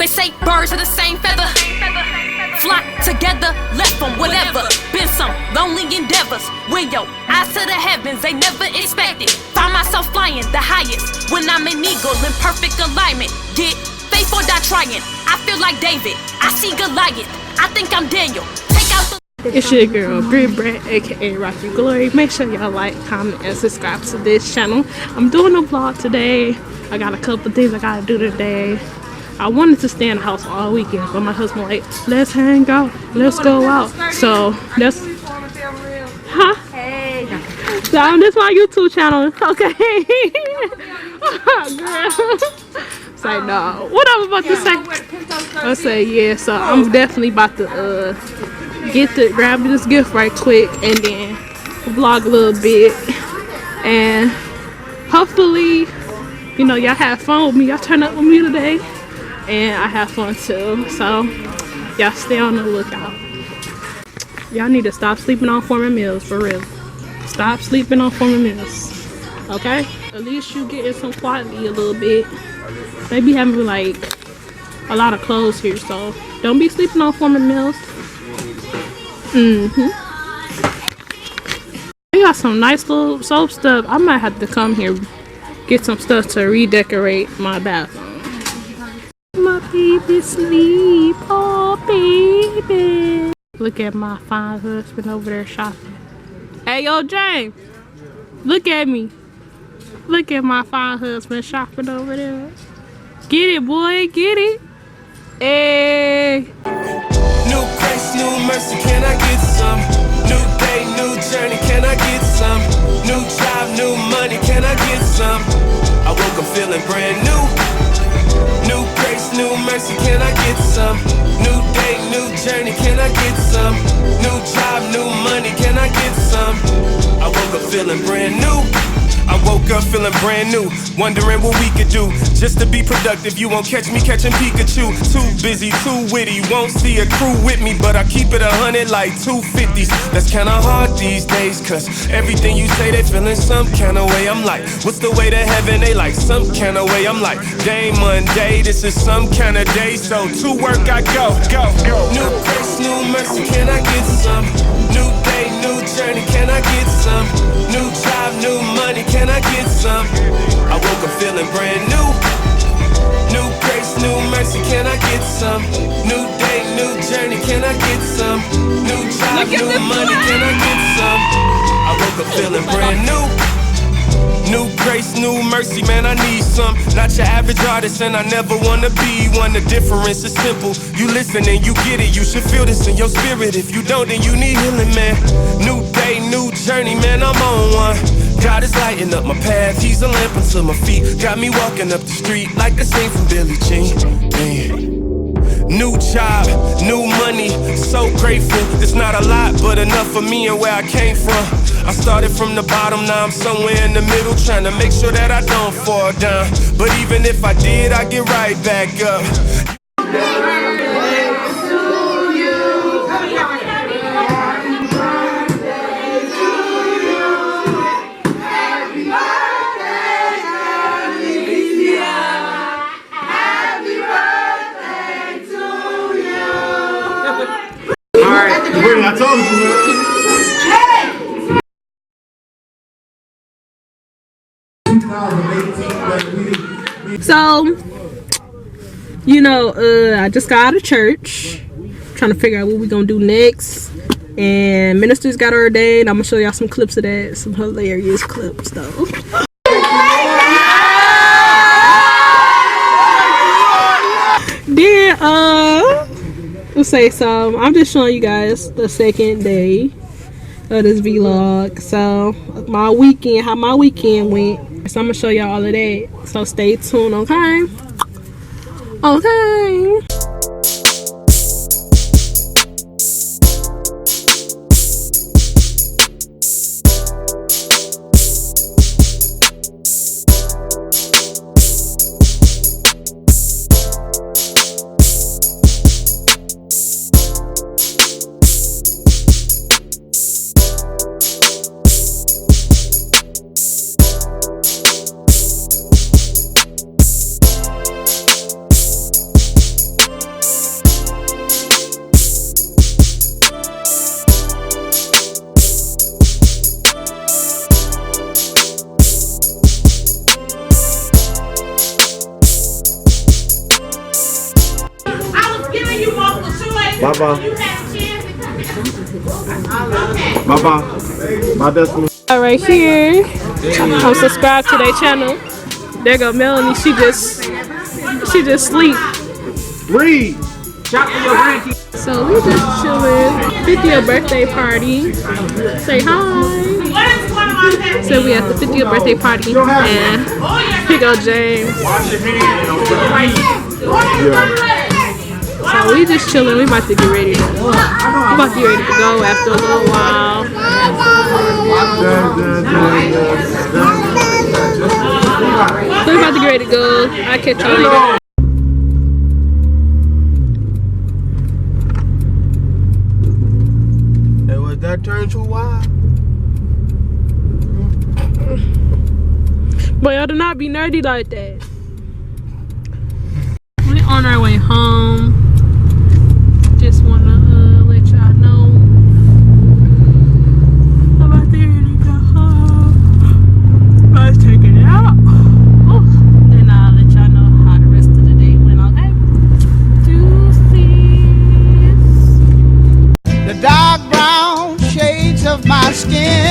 They say birds of the same feather flock together, left from whatever. Been some lonely endeavors. When your eyes to the heavens, they never expected. Find myself flying the highest when I'm an eagle in perfect alignment. Get faith or die trying. I feel like David, I see Goliath. I think I'm Daniel. Take out the It's your girl, Britt, aka RockYourGlory. Make sure y'all like, comment, and subscribe to this channel. I'm doing a vlog today. I got a couple things I gotta do today. I wanted to stay in the house all weekend, but my husband like, let's hang out, let's go out. So that's, huh? Hey. So this is my YouTube channel, okay? Girl. Say no. What I'm about to say? I say yeah. So I'm definitely about to grab this gift right quick and then vlog a little bit, and hopefully, you know, y'all have fun with me. Y'all turn up with me today, and I have fun too. So y'all stay on the lookout. Y'all need to stop sleeping on forming meals, for real. Stop sleeping on forming meals, okay? At least you getting some quality a little bit. They be having like a lot of clothes here, so don't be sleeping on forming meals. They got some nice little soap stuff. I might have to come here get some stuff to redecorate my bathroom. My baby sleep, oh baby. Look at my fine husband over there shopping. Hey yo James, look at me. Look at my fine husband shopping over there. Get it, boy, get it. Hey. New grace, new mercy, can I get some? New day, new journey, can I get some? New job, new money, can I get some? I woke up feeling brand new. New grace, new mercy, can I get some? New day, new journey, can I get some? New job, new money, can I get some? I woke up feeling brand new. I woke up feeling brand new, wondering what we could do just to be productive. You won't catch me catching Pikachu. Too busy, too witty, won't see a crew with me, but I keep it 100 like 250s. That's kinda hard these days, cause everything you say they feeling some kind of way. I'm like, what's the way to heaven? They like some kind of way. I'm like, day Monday, this is some kind of day, so to work I go. New grace, new mercy, can I get some? New day, new journey, can I get some? New job, new money, can I get some? I woke up feeling brand new. New grace, new mercy, can I get some? New day, new journey, can I get some? New job, new money, can I get some? I woke up feeling brand new. New grace, new mercy, man, I need some. Not your average artist, and I never wanna be one. The difference is simple. You listen and you get it. You should feel this in your spirit. If you don't, then you need healing, man. New day, new journey, man, I'm on one. God is lighting up my path. He's a lamp unto my feet. Got me walking up the street like the scene from Billie Jean. Man. New job, new money, so grateful. It's not a lot, but enough for me and where I came from. I started from the bottom, now I'm somewhere in the middle, trying to make sure that I don't fall down. But even if I did, I get right back up. I told you, man. So, you know, I just got out of church, trying to figure out what we're gonna do next. And ministers got ordained. I'm gonna show y'all some clips of that, some hilarious clips though. Then, let's say some. I'm just showing you guys the second day of this vlog. So my weekend, how my weekend went. So I'm gonna show y'all all of that. So stay tuned, okay? Okay. Bye-bye. Bye-bye. My destiny. Right here, I'm subscribed to their channel. There go Melanie. She just sleep. Read. So we just chilling. 50th birthday party. Say hi. So we at the 50th birthday party, and here go James. So we just chilling. We about to get ready to go after a little while. So we about to get ready to go. I catch y'all later. Hey, was that turn too wide? But y'all do not be nerdy like that. We on our way home. Just wanna let y'all know about the ready to go home. Let's take it out. Oh, then I'll let y'all know how the rest of the day went. Okay. Deuces. The dark brown shades of my skin